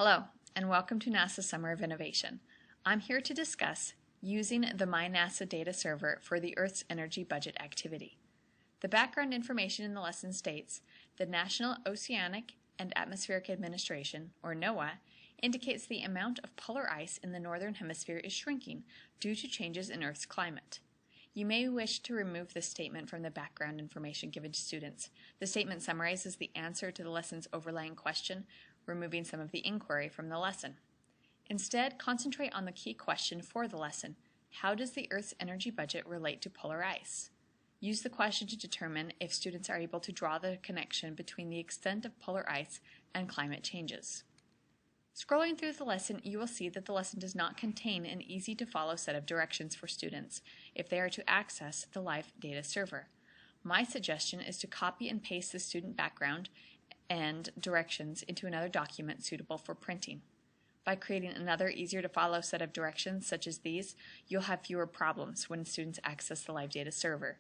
Hello, and welcome to NASA's Summer of Innovation. I'm here to discuss using the MyNASA data server for the Earth's energy budget activity. The background information in the lesson states the National Oceanic and Atmospheric Administration, or NOAA, indicates the amount of polar ice in the northern hemisphere is shrinking due to changes in Earth's climate. You may wish to remove this statement from the background information given to students. The statement summarizes the answer to the lesson's overlying question, removing some of the inquiry from the lesson. Instead, concentrate on the key question for the lesson: how does the Earth's energy budget relate to polar ice? Use the question to determine if students are able to draw the connection between the extent of polar ice and climate changes. Scrolling through the lesson, you will see that the lesson does not contain an easy-to-follow set of directions for students if they are to access the live data server. My suggestion is to copy and paste the student background and directions into another document suitable for printing. By creating another easier-to-follow set of directions such as these, you'll have fewer problems when students access the live data server.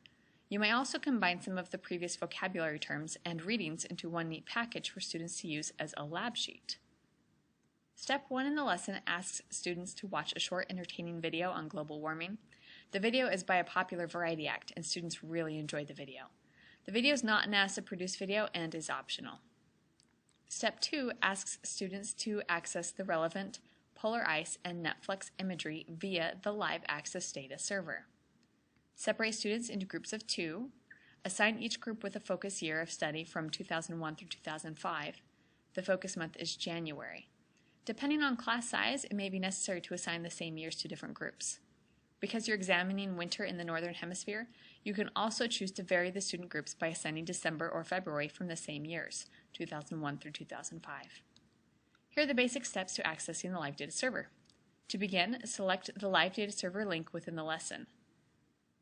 You may also combine some of the previous vocabulary terms and readings into one neat package for students to use as a lab sheet. Step 1 in the lesson asks students to watch a short entertaining video on global warming. The video is by a popular variety act, and students really enjoyed the video. The video is not a NASA-produced video and is optional. Step 2 asks students to access the relevant polar ice and Netflix imagery via the live access data server. Separate students into groups of 2. Assign each group with a focus year of study from 2001 through 2005. The focus month is January. Depending on class size, it may be necessary to assign the same years to different groups. Because you're examining winter in the Northern Hemisphere, you can also choose to vary the student groups by assigning December or February from the same years, 2001 through 2005. Here are the basic steps to accessing the live data server. To begin, select the live data server link within the lesson.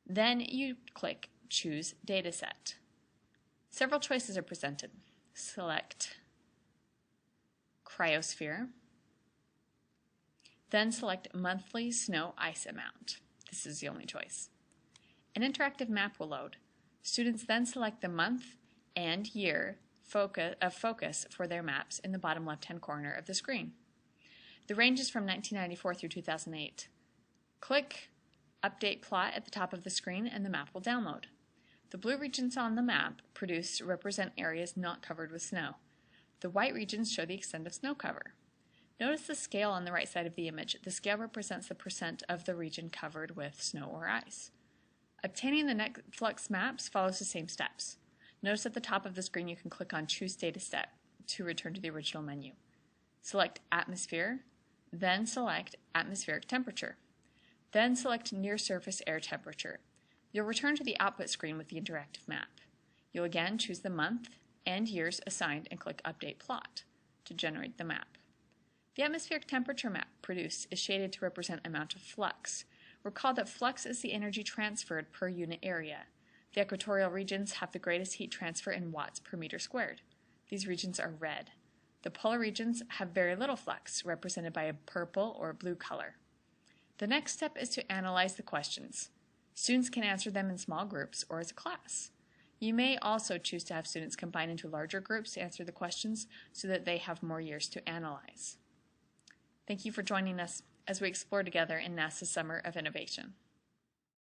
Then you click Choose Dataset. Several choices are presented. Select Cryosphere. Then select Monthly Snow Ice Amount. This is the only choice. An interactive map will load. Students then select the month and year of focus for their maps in the bottom left-hand corner of the screen. The range is from 1994 through 2008. Click Update Plot at the top of the screen and the map will download. The blue regions on the map produced represent areas not covered with snow. The white regions show the extent of snow cover. Notice the scale on the right side of the image. The scale represents the percent of the region covered with snow or ice. Obtaining the Netflix maps follows the same steps. Notice at the top of the screen you can click on Choose Data Step to return to the original menu. Select Atmosphere, then select Atmospheric Temperature. Then select Near Surface Air Temperature. You'll return to the output screen with the interactive map. You'll again choose the month and years assigned and click Update Plot to generate the map. The atmospheric temperature map produced is shaded to represent amount of flux. Recall that flux is the energy transferred per unit area. The equatorial regions have the greatest heat transfer in watts per meter squared. These regions are red. The polar regions have very little flux, represented by a purple or blue color. The next step is to analyze the questions. Students can answer them in small groups or as a class. You may also choose to have students combine into larger groups to answer the questions so that they have more years to analyze. Thank you for joining us as we explore together in NASA's Summer of Innovation.